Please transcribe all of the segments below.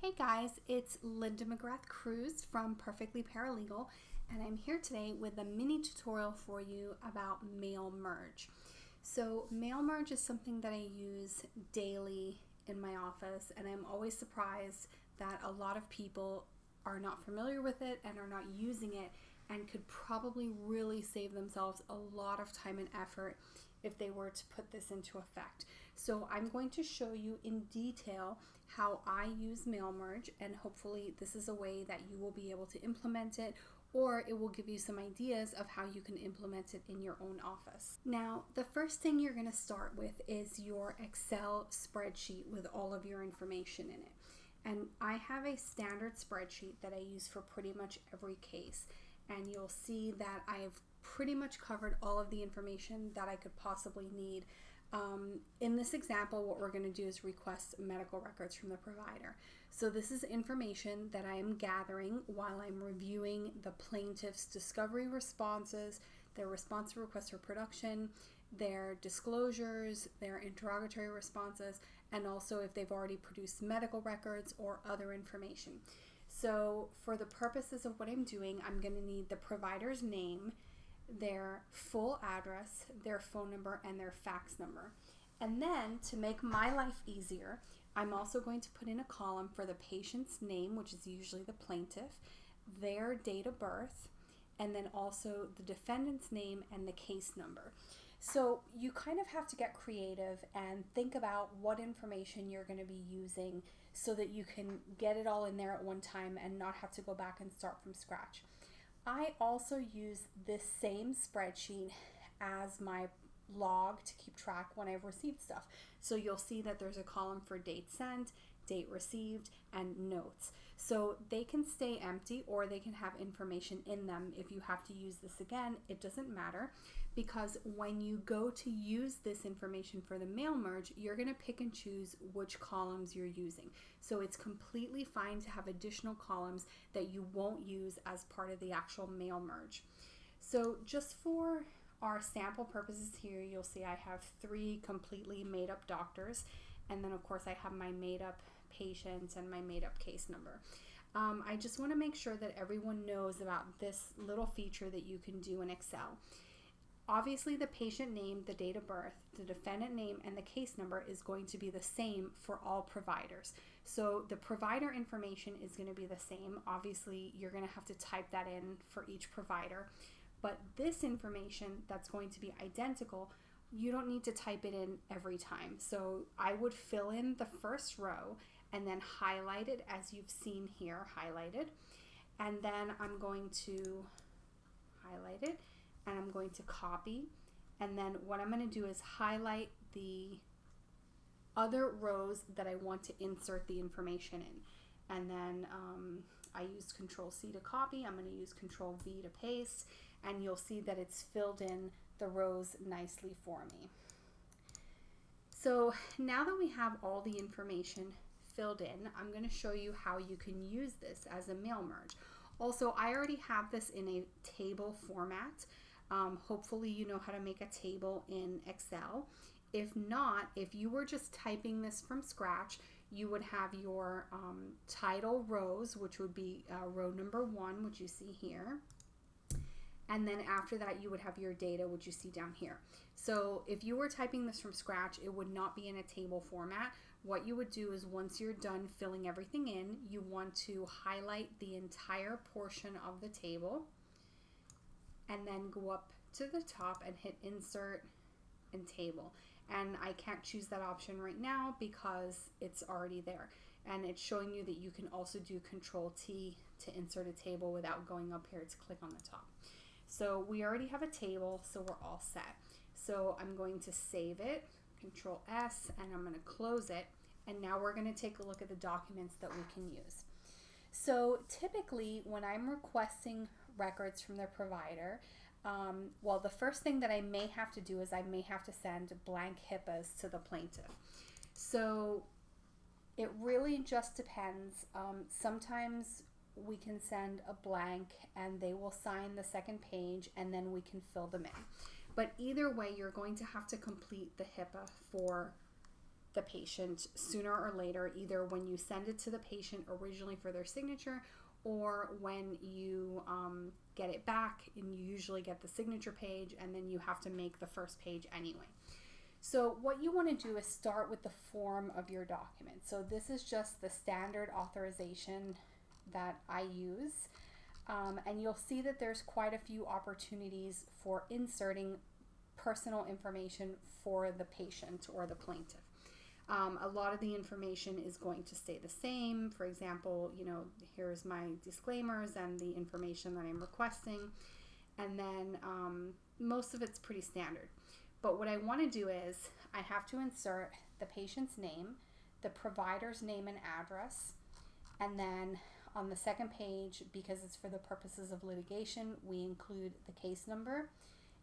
Hey guys, it's Linda McGrath-Cruz from Perfectly Paralegal, and I'm here today with a mini tutorial for you about mail merge. So mail merge is something that I use daily in my office, and I'm always surprised that a lot of people are not familiar with it and are not using it and could probably really save themselves a lot of time and effort if they were to put this into effect. So I'm going to show you in detail how I use mail merge, and hopefully this is a way that you will be able to implement it, or it will give you some ideas of how you can implement it in your own office. Now, the first thing you're going to start with is your Excel spreadsheet with all of your information in it. And I have a standard spreadsheet that I use for pretty much every case. And you'll see that I've pretty much covered all of the information that I could possibly need. In this example, what we're going to do is request medical records from the provider. So this is information that I am gathering while I'm reviewing the plaintiff's discovery responses, their response to requests for production, their disclosures, their interrogatory responses, and also if they've already produced medical records or other information. So for the purposes of what I'm doing, I'm going to need the provider's name, their full address, their phone number, and their fax number. And then to make my life easier, I'm also going to put in a column for the patient's name, which is usually the plaintiff, their date of birth, and then also the defendant's name and the case number. So you kind of have to get creative and think about what information you're going to be using so that you can get it all in there at one time and not have to go back and start from scratch. I also use this same spreadsheet as my log to keep track when I've received stuff. So you'll see that there's a column for date sent, date received, and notes. So they can stay empty or they can have information in them. If you have to use this again, it doesn't matter, because when you go to use this information for the mail merge, you're going to pick and choose which columns you're using. So it's completely fine to have additional columns that you won't use as part of the actual mail merge. So just for our sample purposes here, you'll see I have 3 completely made up doctors, and then of course I have my made up patient and my made up case number. I just want to make sure that everyone knows about this little feature that you can do in Excel. Obviously, the patient name, the date of birth, the defendant name, and the case number is going to be the same for all providers. So the provider information is going to be the same. Obviously, you're going to have to type that in for each provider. But this information that's going to be identical, you don't need to type it in every time. So I would fill in the first row and then highlight it as you've seen here, highlighted. And then I'm going to highlight it and I'm going to copy. And then what I'm going to do is highlight the other rows that I want to insert the information in. And then I used Control-C to copy. I'm going to use Control-V to paste. And you'll see that it's filled in the rows nicely for me. So now that we have all the information filled in, I'm going to show you how you can use this as a mail merge. Also, I already have this in a table format. Hopefully you know how to make a table in Excel. If not, if you were just typing this from scratch, you would have your title rows, which would be row number 1, which you see here. And then after that, you would have your data, which you see down here. So if you were typing this from scratch, it would not be in a table format. What you would do is once you're done filling everything in, you want to highlight the entire portion of the table and then go up to the top and hit Insert and Table. And I can't choose that option right now because it's already there. And it's showing you that you can also do Control-T to insert a table without going up here to click on the top. So we already have a table, so we're all set. So I'm going to save it, Control-S, and I'm going to close it. And now we're going to take a look at the documents that we can use. So typically when I'm requesting records from the provider, well, the first thing that I may have to do is I may have to send blank HIPAAs to the plaintiff. So it really just depends. Sometimes we can send a blank and they will sign the second page and then we can fill them in. But either way, you're going to have to complete the HIPAA for the patient sooner or later, either when you send it to the patient originally for their signature or when you get it back, and you usually get the signature page and then you have to make the first page anyway. So what you want to do is start with the form of your document. So this is just the standard authorization that I use. And you'll see that there's quite a few opportunities for inserting personal information for the patient or the plaintiff. A lot of the information is going to stay the same. For example, here's my disclaimers and the information that I'm requesting. And then most of it's pretty standard. But what I want to do is I have to insert the patient's name, the provider's name and address, and then on the second page, because it's for the purposes of litigation, we include the case number.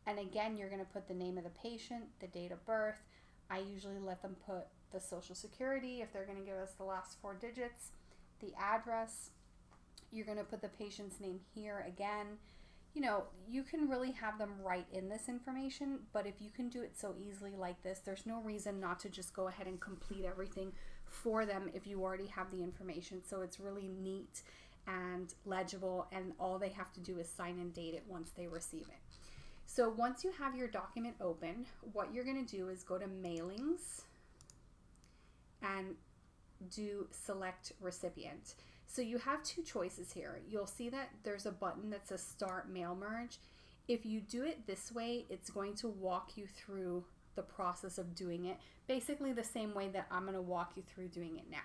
And again, you're going to put the name of the patient, the date of birth. I usually let them put the social security if they're going to give us the last 4 digits, the address. You're going to put the patient's name here again. You can really have them write in this information, but if you can do it so easily like this, there's no reason not to just go ahead and complete everything for them if you already have the information. So it's really neat and legible, and all they have to do is sign and date it once they receive it. So once you have your document open, what you're going to do is go to mailings and do select recipient. So you have 2 choices here. You'll see that there's a button that says start mail merge. If you do it this way, it's going to walk you through the process of doing it, basically the same way that I'm going to walk you through doing it now.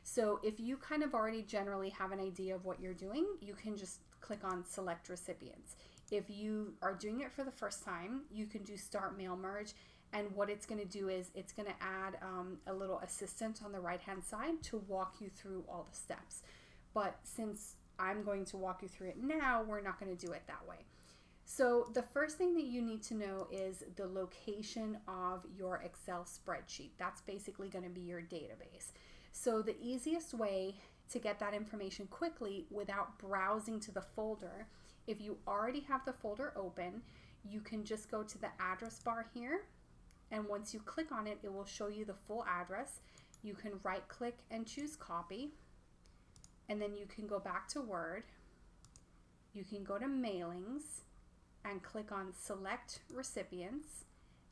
So if you kind of already generally have an idea of what you're doing, you can just click on select recipients. If you are doing it for the first time, you can do start mail merge. And what it's going to do is it's going to add a little assistant on the right hand side to walk you through all the steps. But since I'm going to walk you through it now, we're not going to do it that way. So the first thing that you need to know is the location of your Excel spreadsheet. That's basically going to be your database. So the easiest way to get that information quickly without browsing to the folder, if you already have the folder open, you can just go to the address bar here. And once you click on it, it will show you the full address. You can right click and choose copy. And then you can go back to Word. You can go to mailings and click on select recipients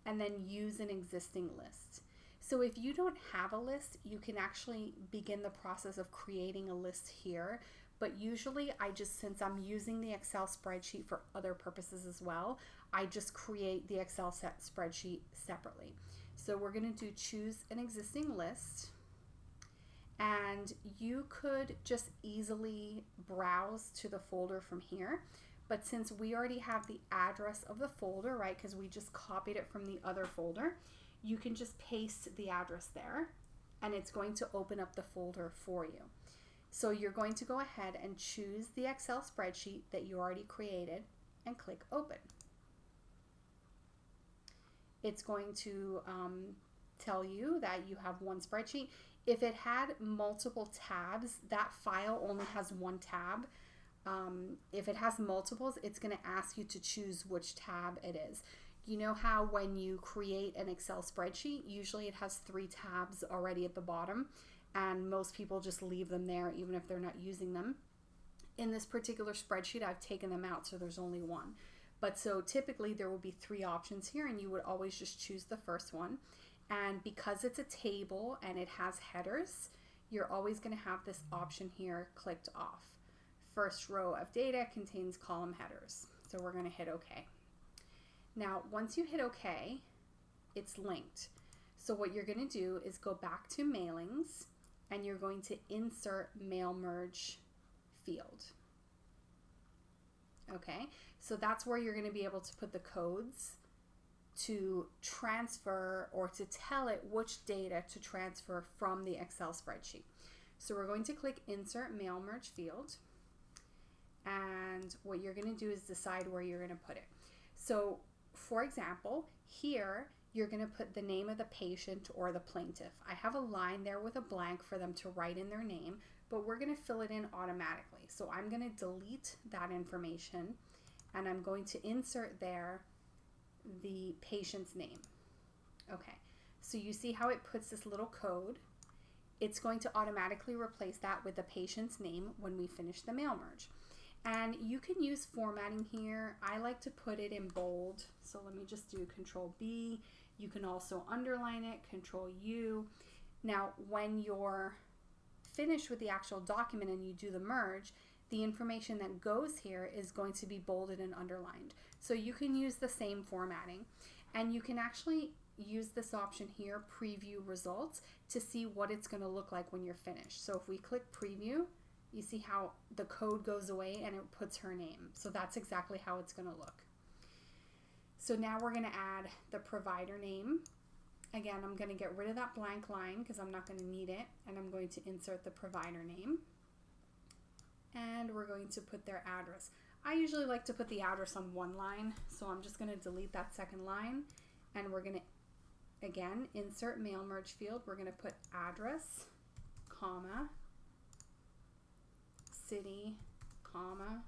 and then use an existing list. So if you don't have a list, you can actually begin the process of creating a list here. But usually since I'm using the Excel spreadsheet for other purposes as well, I just create the Excel spreadsheet separately. So we're going to do choose an existing list. And you could just easily browse to the folder from here. But since we already have the address of the folder, right, because we just copied it from the other folder, you can just paste the address there and it's going to open up the folder for you. So you're going to go ahead and choose the Excel spreadsheet that you already created and click open. It's going to tell you that you have one spreadsheet. If it had multiple tabs, that file only has one tab. If it has multiples, it's going to ask you to choose which tab it is. You know how when you create an Excel spreadsheet, usually it has 3 tabs already at the bottom, and most people just leave them there even if they're not using them. In this particular spreadsheet, I've taken them out, so there's only one. But so typically there will be 3 options here, and you would always just choose the first one. And because it's a table and it has headers, you're always going to have this option here clicked off. First row of data contains column headers. So we're going to hit OK. Now, once you hit OK, it's linked. So what you're going to do is go back to mailings and you're going to insert mail merge field. Okay, so that's where you're going to be able to put the codes to transfer or to tell it which data to transfer from the Excel spreadsheet. So we're going to click insert mail merge field, and what you're going to do is decide where you're going to put it. So for example, here you're going to put the name of the patient or the plaintiff. I have a line there with a blank for them to write in their name, but we're going to fill it in automatically. So I'm going to delete that information and I'm going to insert there the patient's name. Okay, So you see how it puts this little code. It's going to automatically replace that with the patient's name when we finish the mail merge. And you can use formatting here. I like to put it in bold. So let me just do Control B. You can also underline it, Control U. Now, when you're finished with the actual document and you do the merge, the information that goes here is going to be bolded and underlined. So you can use the same formatting, and you can actually use this option here, Preview Results, to see what it's going to look like when you're finished. So if we click Preview, you see how the code goes away and it puts her name. So that's exactly how it's going to look. So now we're going to add the provider name. Again, I'm going to get rid of that blank line because I'm not going to need it, and I'm going to insert the provider name. And we're going to put their address. I usually like to put the address on one line, so I'm just going to delete that second line, and we're going to, again, insert mail merge field. We're going to put address, comma, city, comma,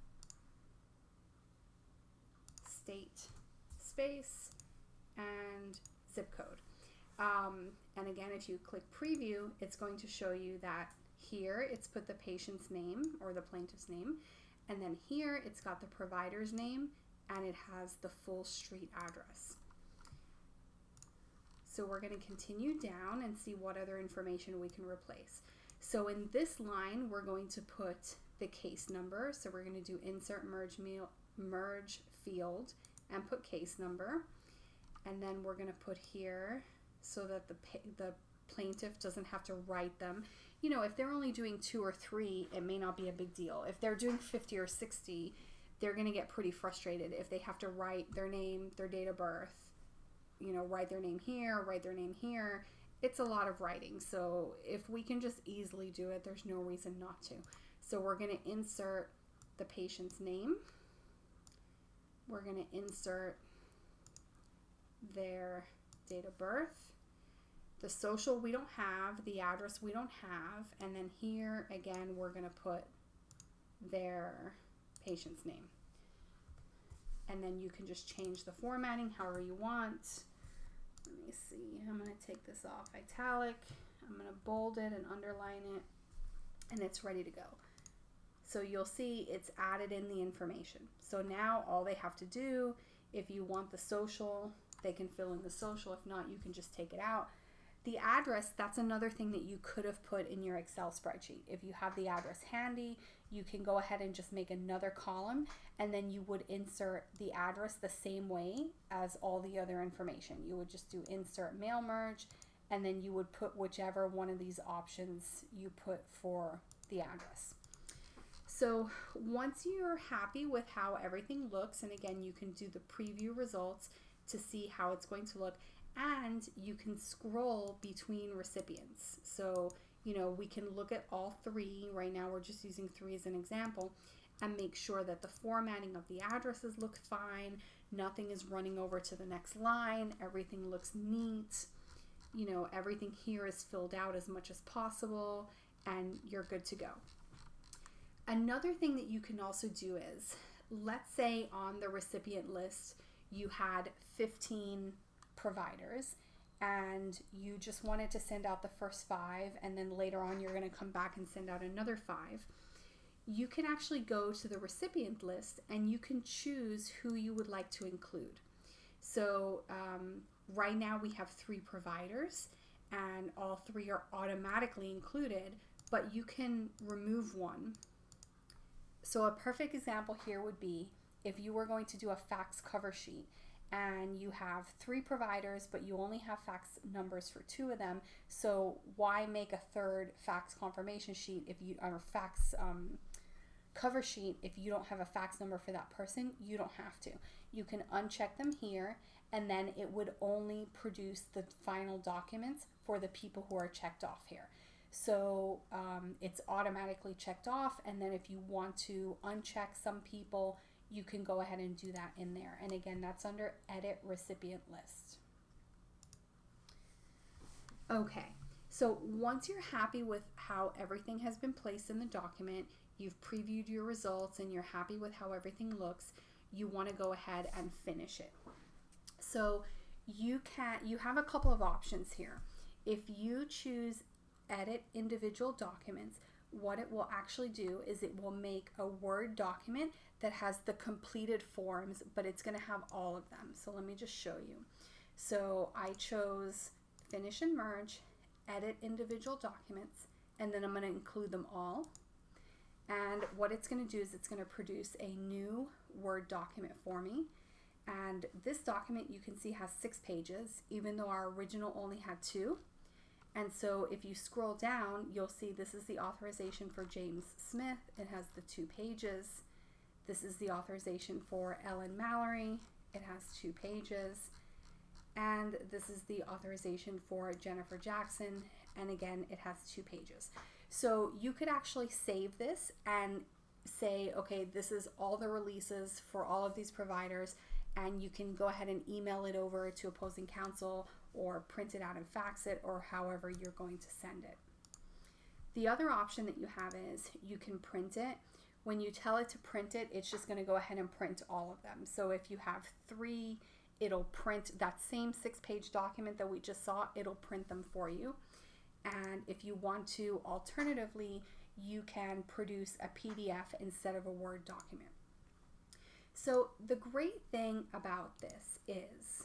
state, space, and zip code. And again, if you click preview, it's going to show you that here it's put the patient's name or the plaintiff's name, and then here it's got the provider's name and it has the full street address. So we're going to continue down and see what other information we can replace. So in this line, we're going to put the case number. So we're going to do insert merge field and put case number. And then we're going to put here so that the plaintiff doesn't have to write them. You know, if they're only doing 2 or 3, it may not be a big deal. If they're doing 50 or 60, they're going to get pretty frustrated if they have to write their name, their date of birth, you know, write their name here, write their name here. It's a lot of writing. So if we can just easily do it, there's no reason not to. So we're going to insert the patient's name. We're going to insert their date of birth. The social we don't have, the address we don't have, and then here again we're going to put their patient's name. And then you can just change the formatting however you want. Let me see, I'm going to take this off italic, I'm going to bold it and underline it, and it's ready to go. So you'll see it's added in the information. So now all they have to do, if you want the social, they can fill in the social. If not, you can just take it out. The address, that's another thing that you could have put in your Excel spreadsheet. If you have the address handy, you can go ahead and just make another column, and then you would insert the address the same way as all the other information. You would just do insert mail merge, and then you would put whichever one of these options you put for the address. So once you're happy with how everything looks, and again, you can do the preview results to see how it's going to look, and you can scroll between recipients. So, you know, we can look at all 3. Right now we're just using 3 as an example, and make sure that the formatting of the addresses look fine, nothing is running over to the next line, everything looks neat, you know, everything here is filled out as much as possible, and you're good to go. Another thing that you can also do is, let's say on the recipient list you had 15 providers and you just wanted to send out the first 5, and then later on you're going to come back and send out another 5. You can actually go to the recipient list and you can choose who you would like to include. So right now we have 3 providers and all 3 are automatically included, but you can remove one. So a perfect example here would be if you were going to do a fax cover sheet and you have 3 providers, but you only have fax numbers for 2 of them. So why make a 3rd fax confirmation sheet if you, or fax cover sheet if you don't have a fax number for that person? You don't have to. You can uncheck them here, and then it would only produce the final documents for the people who are checked off here. So it's automatically checked off, and then if you want to uncheck some people, you can go ahead and do that in there. And again, that's under Edit Recipient List. Okay, so once you're happy with how everything has been placed in the document, you've previewed your results, and you're happy with how everything looks, you want to go ahead and finish it. So you have a couple of options here. If you choose edit individual documents, what it will actually do is it will make a Word document that has the completed forms, but it's going to have all of them. So let me just show you. So I chose finish and merge, edit individual documents, and then I'm going to include them all. And what it's going to do is it's going to produce a new Word document for me. And this document, you can see, has 6 pages, even though our original only had 2. And so if you scroll down, you'll see this is the authorization for James Smith. It has the 2 pages. This is the authorization for Ellen Mallory. It has 2 pages. And this is the authorization for Jennifer Jackson. And again, it has 2 pages. So you could actually save this and say, okay, this is all the releases for all of these providers, and you can go ahead and email it over to opposing counsel or print it out and fax it, or however you're going to send it. The other option that you have is you can print it. When you tell it to print it, it's just going to go ahead and print all of them. So if you have 3, it'll print that same 6-page document that we just saw, it'll print them for you. And if you want to, alternatively, you can produce a PDF instead of a Word document. So the great thing about this is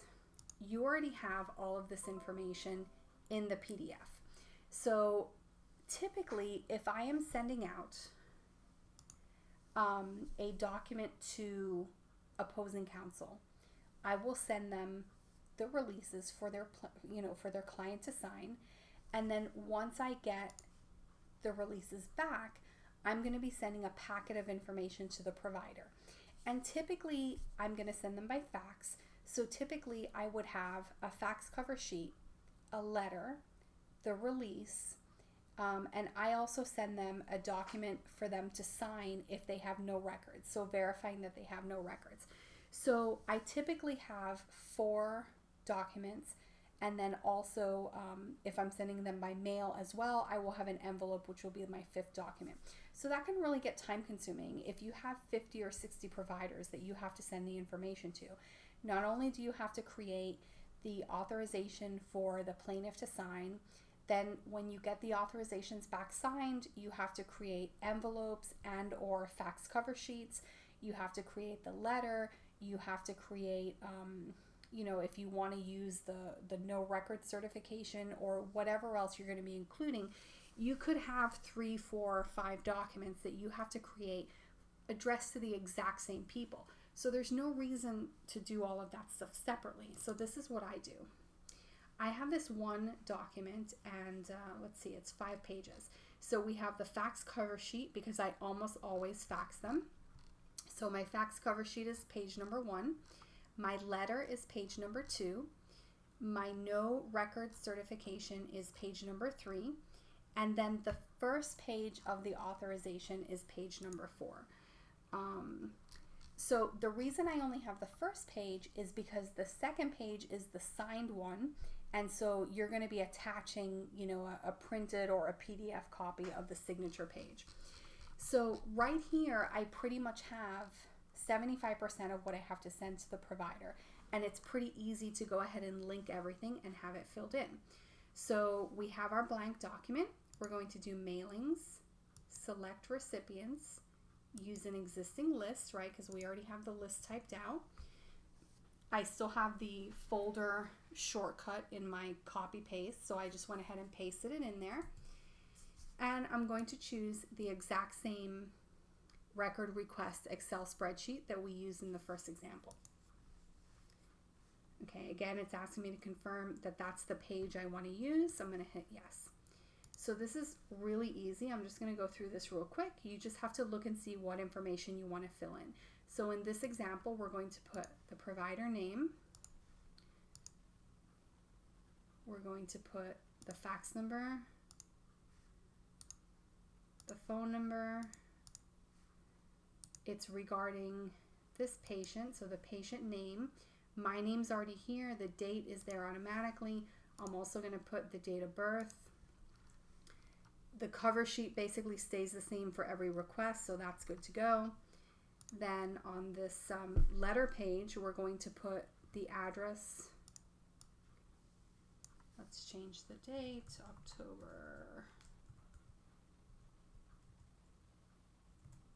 you already have all of this information in the PDF. So typically, if I am sending out a document to opposing counsel, I will send them the releases for their client to sign. And then once I get the releases back, I'm going to be sending a packet of information to the provider. And typically, I'm going to send them by fax. So typically, I would have a fax cover sheet, a letter, the release, and I also send them a document for them to sign if they have no records, so verifying that they have no records. So I typically have 4 documents, and then also if I'm sending them by mail as well, I will have an envelope, which will be my 5th document. So that can really get time consuming. If you have 50 or 60 providers that you have to send the information to, not only do you have to create the authorization for the plaintiff to sign, then when you get the authorizations back signed, you have to create envelopes and or fax cover sheets. You have to create the letter. You have to create, if you want to use the no record certification or whatever else you're going to be including, you could have 3, 4, 5 documents that you have to create addressed to the exact same people. So there's no reason to do all of that stuff separately. So this is what I do. I have this one document, and let's see, it's 5 pages. So we have the fax cover sheet because I almost always fax them. So my fax cover sheet is page number 1. My letter is page number 2. My no record certification is page number 3. And then the first page of the authorization is page number 4. So the reason I only have the first page is because the second page is the signed one. And so you're going to be attaching, a printed or a PDF copy of the signature page. So right here, I pretty much have 75% of what I have to send to the provider. And it's pretty easy to go ahead and link everything and have it filled in. So we have our blank document. We're going to do mailings, select recipients, use an existing list, right? Because we already have the list typed out. I still have the folder shortcut in my copy paste, so I just went ahead and pasted it in there. And I'm going to choose the exact same record request Excel spreadsheet that we used in the first example. Okay, again, it's asking me to confirm that that's the page I want to use, so I'm going to hit yes. So this is really easy. I'm just going to go through this real quick. You just have to look and see what information you want to fill in. So in this example, we're going to put the provider name. We're going to put the fax number, the phone number. It's regarding this patient, so the patient name. My name's already here. The date is there automatically. I'm also going to put the date of birth. The cover sheet basically stays the same for every request, so that's good to go. Then on this letter page, we're going to put the address let's change the date, October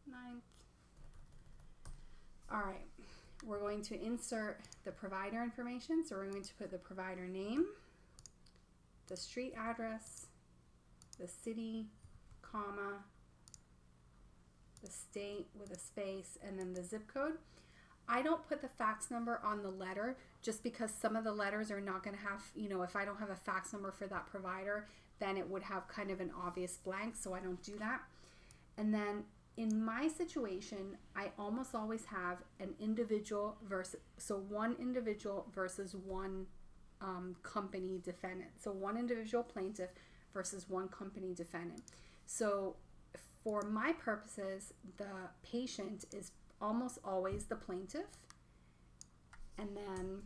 9th. All right, we're going to insert the provider information. So we're going to put the provider name, the street address, the city, comma, the state with a space, and then the zip code. I don't put the fax number on the letter just because some of the letters are not going to have, if I don't have a fax number for that provider, then it would have kind of an obvious blank, so I don't do that. And then in my situation, I almost always have an individual one individual versus one company defendant. So one individual plaintiff versus one company defendant. So for my purposes, the patient is almost always the plaintiff. And then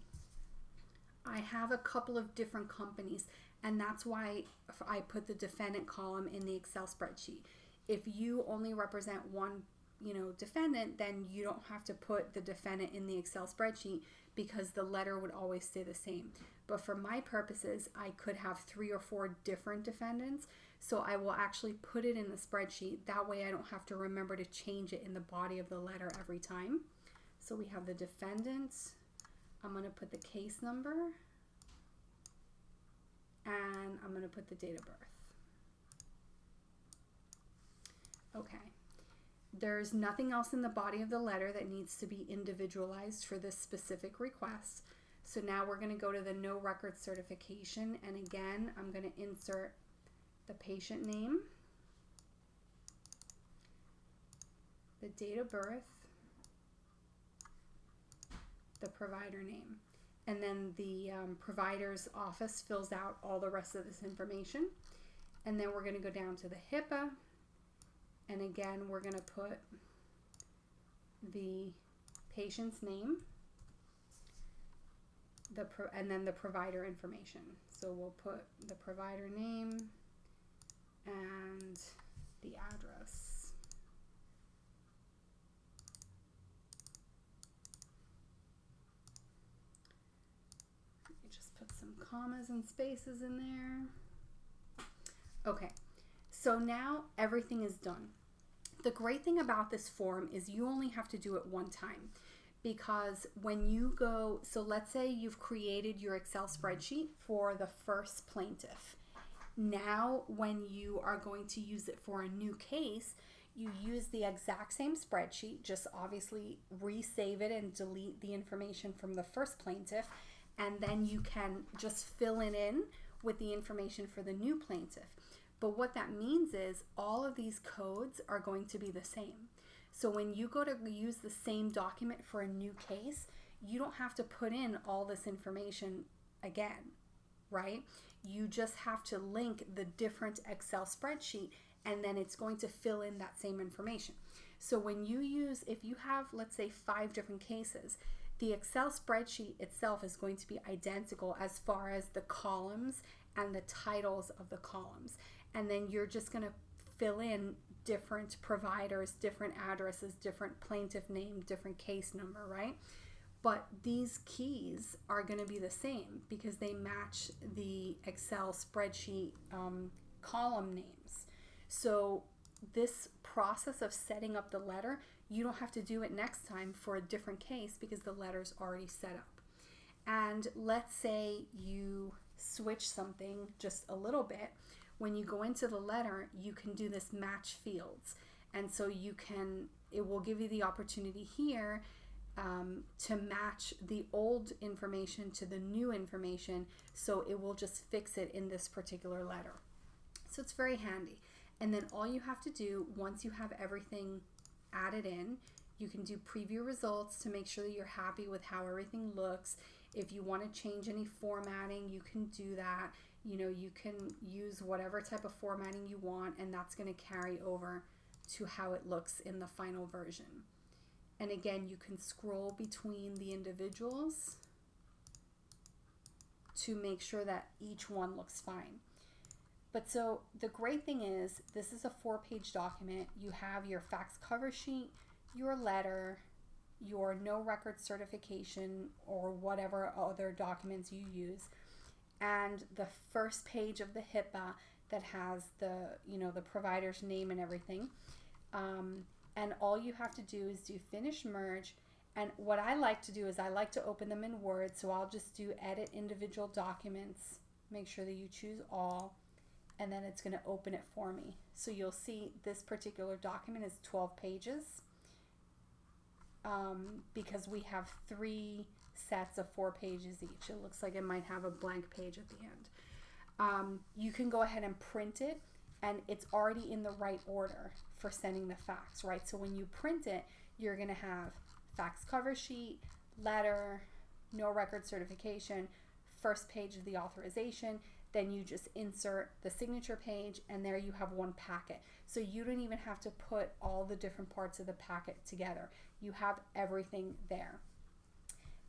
I have a couple of different companies, and that's why I put the defendant column in the Excel spreadsheet. If you only represent one, defendant, then you don't have to put the defendant in the Excel spreadsheet because the letter would always stay the same. But for my purposes, I could have 3 or 4 different defendants. So I will actually put it in the spreadsheet. That way I don't have to remember to change it in the body of the letter every time. So we have the defendant. I'm going to put the case number. And I'm going to put the date of birth. Okay. There's nothing else in the body of the letter that needs to be individualized for this specific request. So now we're going to go to the no record certification. And again, I'm going to insert the patient name, the date of birth, the provider name, and then the provider's office fills out all the rest of this information. And then we're going to go down to the HIPAA. And again, we're going to put the patient's name, and then the provider information. So we'll put the provider name and the address. Let me just put some commas and spaces in there. Okay. So now everything is done. The great thing about this form is you only have to do it one time, because when you go, so let's say you've created your Excel spreadsheet for the first plaintiff. Now when you are going to use it for a new case, you use the exact same spreadsheet, just obviously resave it and delete the information from the first plaintiff, and then you can just fill it in with the information for the new plaintiff. But what that means is all of these codes are going to be the same. So when you go to use the same document for a new case, you don't have to put in all this information again, right? You just have to link the different Excel spreadsheet, and then it's going to fill in that same information. So when you use, if you have, let's say, 5 different cases, the Excel spreadsheet itself is going to be identical as far as the columns and the titles of the columns. And then you're just going to fill in different providers, different addresses, different plaintiff name, different case number, right? But these keys are going to be the same because they match the Excel spreadsheet column names. So this process of setting up the letter, you don't have to do it next time for a different case because the letter's already set up. And let's say you switch something just a little bit. When you go into the letter, you can do this match fields. And so it will give you the opportunity here to match the old information to the new information. So it will just fix it in this particular letter. So it's very handy. And then all you have to do, once you have everything added in, you can do preview results to make sure that you're happy with how everything looks. If you want to change any formatting, you can do that. You can use whatever type of formatting you want, and that's going to carry over to how it looks in the final version. And again, you can scroll between the individuals to make sure that each one looks fine. But so the great thing is, this is a 4-page document. You have your fax cover sheet, your letter, your no record certification, or whatever other documents you use. and the first page of the HIPAA that has the provider's name and everything. And all you have to do is do finish merge. And what I like to do is I like to open them in Word. So I'll just do edit individual documents. Make sure that you choose all. And then it's going to open it for me. So you'll see this particular document is 12 pages because we have 3 sets of 4 pages each. It looks like it might have a blank page at the end. You can go ahead and print it, and it's already in the right order for sending the fax, right? So when you print it, you're going to have fax cover sheet, letter, no record certification, first page of the authorization, then you just insert the signature page, and there you have one packet. So you don't even have to put all the different parts of the packet together. You have everything there.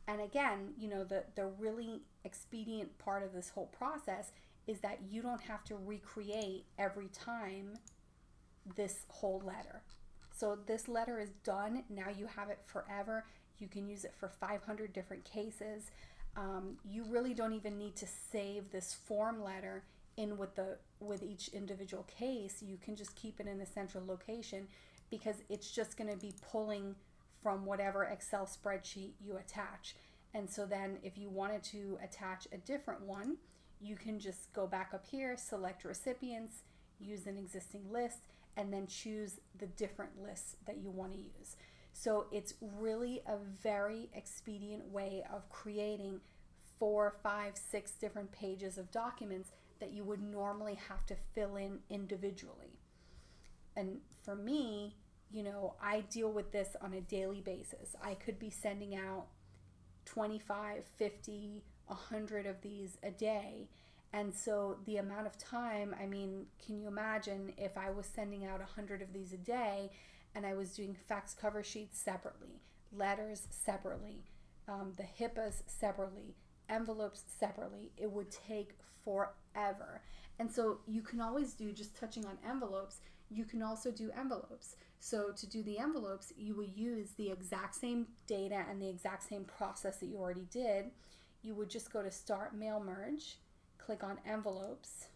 And again, the really expedient part of this whole process is that you don't have to recreate every time this whole letter. So this letter is done. Now you have it forever. You can use it for 500 different cases. You really don't even need to save this form letter in with each individual case. You can just keep it in a central location because it's just going to be pulling from whatever Excel spreadsheet you attach. And so then if you wanted to attach a different one, you can just go back up here, select recipients, use an existing list, and then choose the different lists that you want to use. So it's really a very expedient way of creating 4, 5, 6 different pages of documents that you would normally have to fill in individually. And for me, I deal with this on a daily basis. I could be sending out 25, 50, 100 of these a day. And so the amount of time, can you imagine if I was sending out 100 of these a day and I was doing fax cover sheets separately, letters separately, the HIPAAs separately, envelopes separately, it would take forever. And so you can always do, just touching on envelopes, you can also do envelopes. So to do the envelopes, you would use the exact same data and the exact same process that you already did. You would just go to Start Mail Merge, click on Envelopes,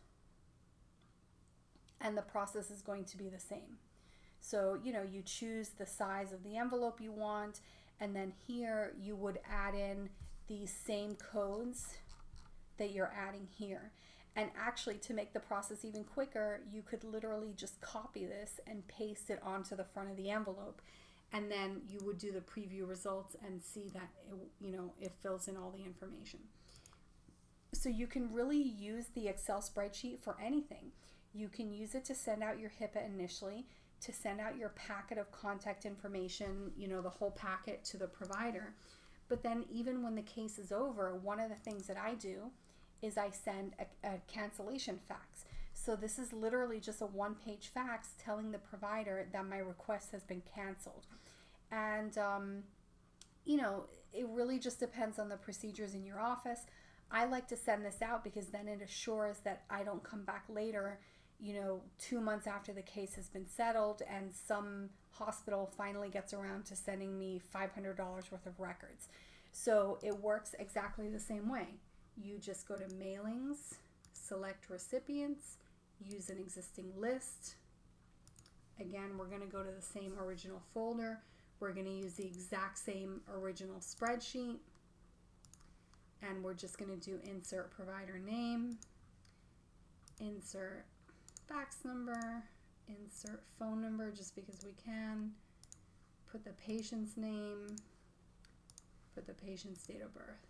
and the process is going to be the same. So, you choose the size of the envelope you want, and then here you would add in these same codes that you're adding here. And actually, to make the process even quicker, you could literally just copy this and paste it onto the front of the envelope. And then you would do the preview results and see that it fills in all the information. So you can really use the Excel spreadsheet for anything. You can use it to send out your HIPAA initially, to send out your packet of contact information, the whole packet to the provider. But then even when the case is over, one of the things that I do is I send a cancellation fax. So this is literally just a 1-page fax telling the provider that my request has been canceled. And, it really just depends on the procedures in your office. I like to send this out because then it assures that I don't come back later, 2 months after the case has been settled and some hospital finally gets around to sending me $500 worth of records. So it works exactly the same way. You just go to Mailings, select Recipients, use an existing list. Again, we're going to go to the same original folder. We're going to use the exact same original spreadsheet. And we're just going to do Insert Provider Name, Insert Fax Number, Insert Phone Number, just because we can. Put the patient's name, put the patient's date of birth.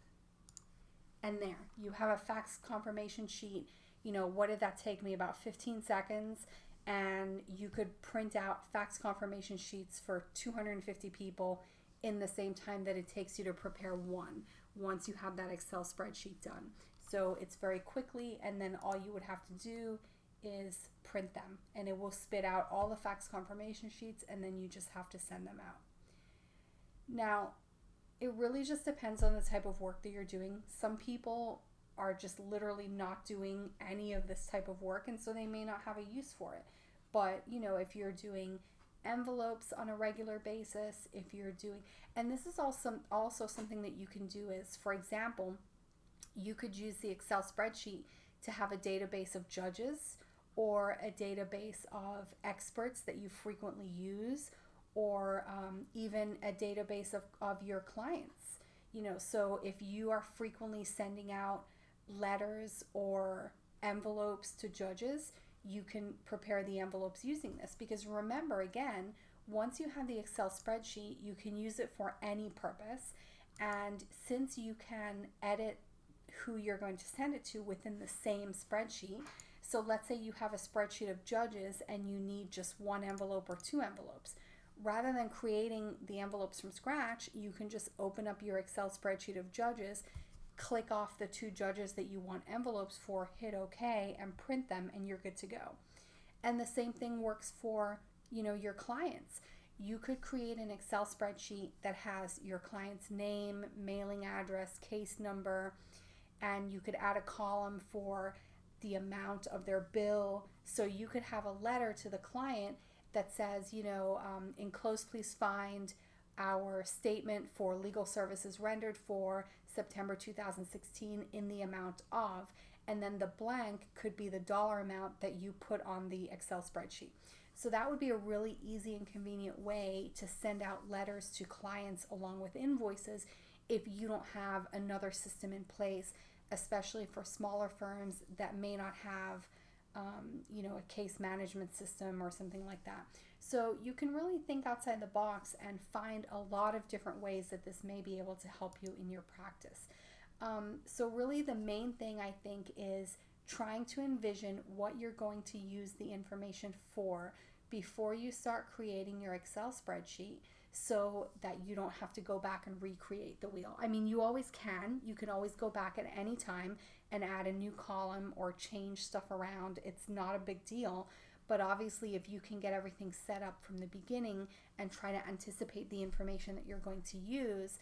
And there, you have a fax confirmation sheet. What did that take me? About 15 seconds. And you could print out fax confirmation sheets for 250 people in the same time that it takes you to prepare one once you have that Excel spreadsheet done. So it's very quickly, and then all you would have to do is print them, and it will spit out all the fax confirmation sheets, and then you just have to send them out. Now, it really just depends on the type of work that you're doing. Some people are just literally not doing any of this type of work, and so they may not have a use for it. But, if you're doing envelopes on a regular basis, if you're doing, and this is also something that you can do is, for example, You could use the Excel spreadsheet to have a database of judges or a database of experts that you frequently use, or even a database of your clients. So if you are frequently sending out letters or envelopes to judges, you can prepare the envelopes using this. Because remember, again, once you have the Excel spreadsheet, you can use it for any purpose. And since you can edit who you're going to send it to within the same spreadsheet, so let's say you have a spreadsheet of judges and you need just one envelope or two envelopes. Rather than creating the envelopes from scratch, you can just open up your Excel spreadsheet of judges, click off the two judges that you want envelopes for, hit OK, and print them, and you're good to go. And the same thing works for, your clients. You could create an Excel spreadsheet that has your client's name, mailing address, case number, and you could add a column for the amount of their bill. So you could have a letter to the client that says, enclosed, please find our statement for legal services rendered for September 2016 in the amount of, and then the blank could be the dollar amount that you put on the Excel spreadsheet. So that would be a really easy and convenient way to send out letters to clients along with invoices if you don't have another system in place, especially for smaller firms that may not have a case management system or something like that. So you can really think outside the box and find a lot of different ways that this may be able to help you in your practice. So really the main thing, I think, is trying to envision what you're going to use the information for before you start creating your Excel spreadsheet, so that you don't have to go back and recreate the wheel. I mean, you always can. You can always go back at any time and add a new column or change stuff around. It's not a big deal. But obviously, if you can get everything set up from the beginning and try to anticipate the information that you're going to use,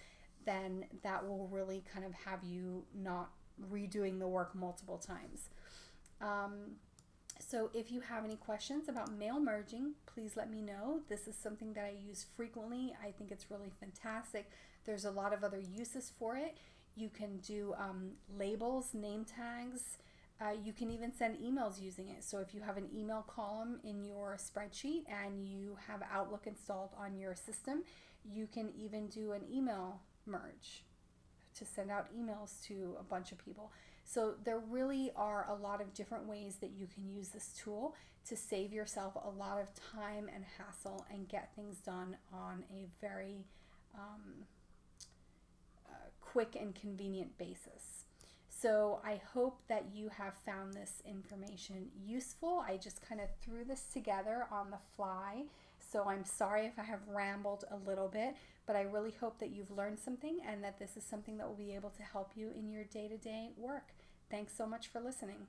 then that will really kind of have you not redoing the work multiple times. So if you have any questions about mail merging, please let me know. This is something that I use frequently. I think it's really fantastic. There's a lot of other uses for it. You can do labels, name tags. You can even send emails using it. So if you have an email column in your spreadsheet and you have Outlook installed on your system, you can even do an email merge to send out emails to a bunch of people. So there really are a lot of different ways that you can use this tool to save yourself a lot of time and hassle and get things done on a very quick and convenient basis. So I hope that you have found this information useful. I just kind of threw this together on the fly, so I'm sorry if I have rambled a little bit, but I really hope that you've learned something and that this is something that will be able to help you in your day-to-day work. Thanks so much for listening.